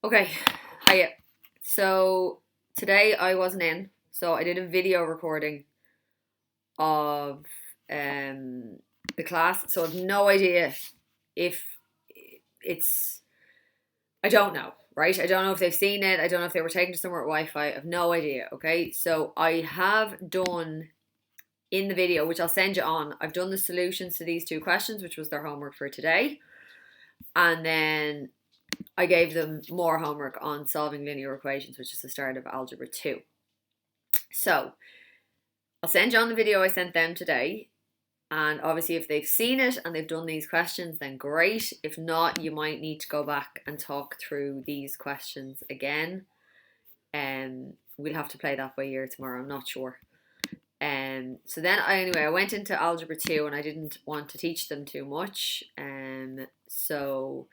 Okay, hiya. So today I wasn't in, so I did a video recording of um the class. So I've no idea if it's. I don't know, right? I don't know if they've seen it. I don't know if they were taken to somewhere at Wi-Fi. I have no idea. Okay, so I have done in the video, which I'll send you on. I've done the solutions to these two questions, which was their homework for today, and then I gave them more homework on solving linear equations, which is the start of Algebra 2. So I'll send you on the video I sent them today. And obviously, if they've seen it and they've done these questions, then great. If not, you might need to go back and talk through these questions again. We'll have to play that by ear tomorrow. I'm not sure. So then I went into Algebra 2 and I didn't want to teach them too much. So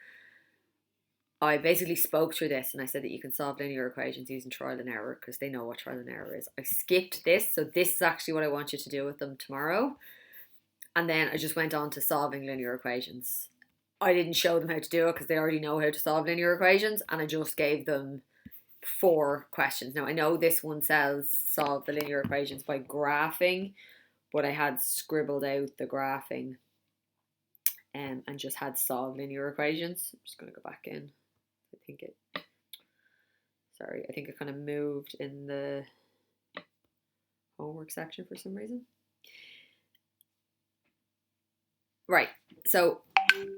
I basically spoke through this and I said that you can solve linear equations using trial and error because they know what trial and error is. I skipped this, so this is actually what I want you to do with them tomorrow. And then I just went on to solving linear equations. I didn't show them how to do it because they already know how to solve linear equations, and I just gave them 4 questions. Now I know this one says solve the linear equations by graphing, but I had scribbled out the graphing and just had solve linear equations. I'm just going to go back in. I think it kind of moved in the homework section for some reason. Right, so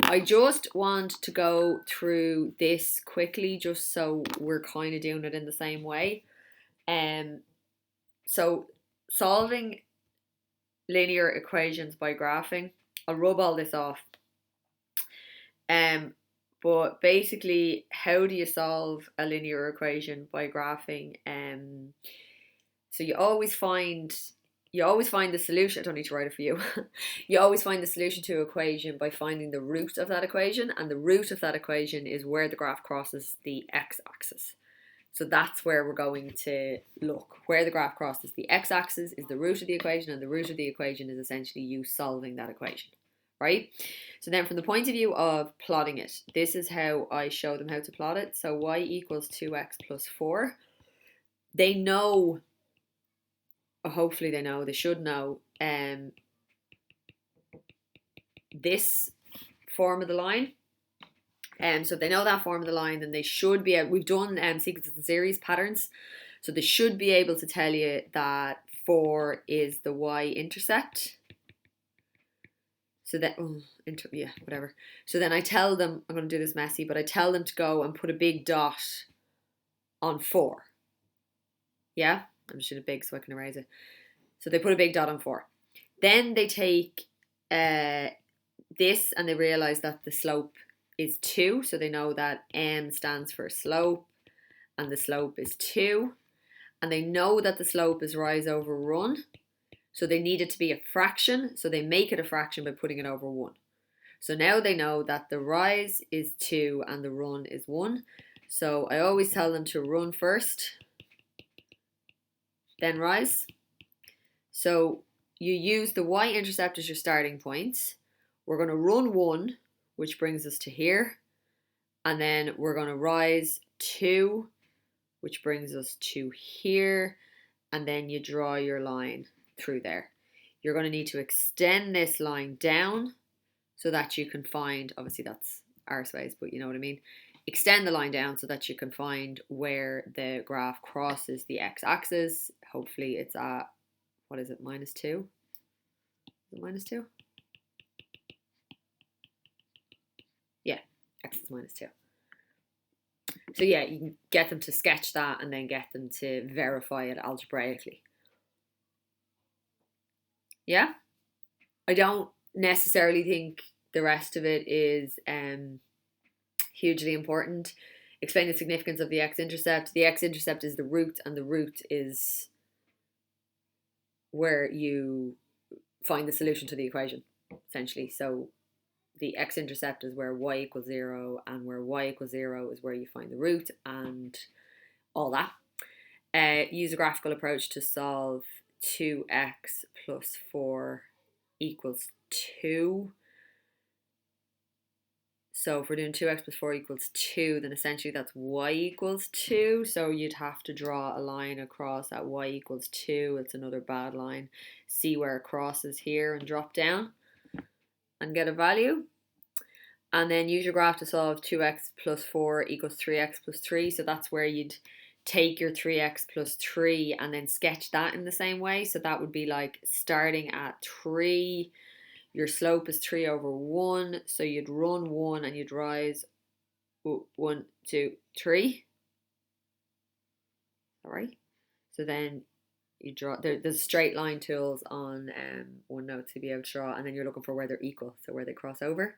I just want to go through this quickly just so we're kind of doing it in the same way. So solving linear equations by graphing, I'll rub all this off. But basically, how do you solve a linear equation by graphing? So you always find the solution. I don't need to write it for you. You always find the solution to an equation by finding the root of that equation, and the root of that equation is where the graph crosses the x-axis. So that's where we're going to look. Where the graph crosses the x-axis is the root of the equation, and the root of the equation is essentially you solving that equation, right? So then from the point of view of plotting it, this is how I show them how to plot it. So y equals 2x plus 4. They know, or hopefully they know, they should know this form of the line. So if they know that form of the line, then they should be able, we've done sequences and series patterns, so they should be able to tell you that 4 is the y-intercept. So that, whatever. So then I tell them, I'm going to do this messy, but I tell them to go and put a big dot on 4. Yeah? I'm just doing it big so I can erase it. So they put a big dot on 4. Then they take this and they realise that the slope is 2. So they know that m stands for slope and the slope is 2. And they know that the slope is rise over run. So they need it to be a fraction. So they make it a fraction by putting it over 1. So now they know that the rise is 2 and the run is 1. So I always tell them to run first, then rise. So you use the y-intercept as your starting point. We're going to run 1, which brings us to here. And then we're going to rise 2, which brings us to here. And then you draw your line through there. You're going to need to extend this line down so that you can find, obviously that's arseways, but you know what I mean. Extend the line down so that you can find where the graph crosses the x-axis. Hopefully it's at, what is it, -2? Is it -2? Yeah, x is -2. So yeah, you can get them to sketch that and then get them to verify it algebraically. Yeah? I don't necessarily think the rest of it is hugely important. Explain the significance of the x-intercept. The x-intercept is the root, and the root is where you find the solution to the equation, essentially. So the x-intercept is where y equals 0, and where y equals 0 is where you find the root and all that. Use a graphical approach to solve 2x plus 4 equals 2. So if we're doing 2x plus 4 equals 2, then essentially that's y equals 2. So you'd have to draw a line across at y equals 2. It's another bad line. See where it crosses here and drop down and get a value. And then use your graph to solve 2x plus 4 equals 3x plus 3. So that's where you'd take your 3x plus 3 and then sketch that in the same way. So that would be like starting at 3. Your slope is 3 over 1. So you'd run 1 and you'd rise 1, 2, 3. All right. So then you draw, there's straight line tools on OneNote to be able to draw, and then you're looking for where they're equal, so where they cross over.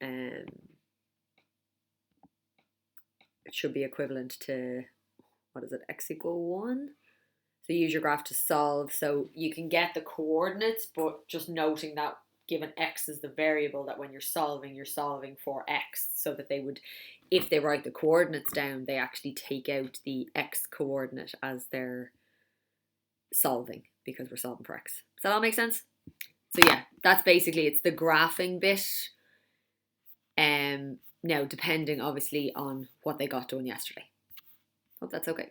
It should be equivalent to, what is it, x equal 1. So use your graph to solve. So you can get the coordinates, but just noting that given x is the variable, that when you're solving for x, so that they would, if they write the coordinates down, they actually take out the x coordinate as they're solving, because we're solving for x. Does that all make sense? So yeah, that's basically, it's the graphing bit. Now, depending obviously on what they got done yesterday. Hope that's okay.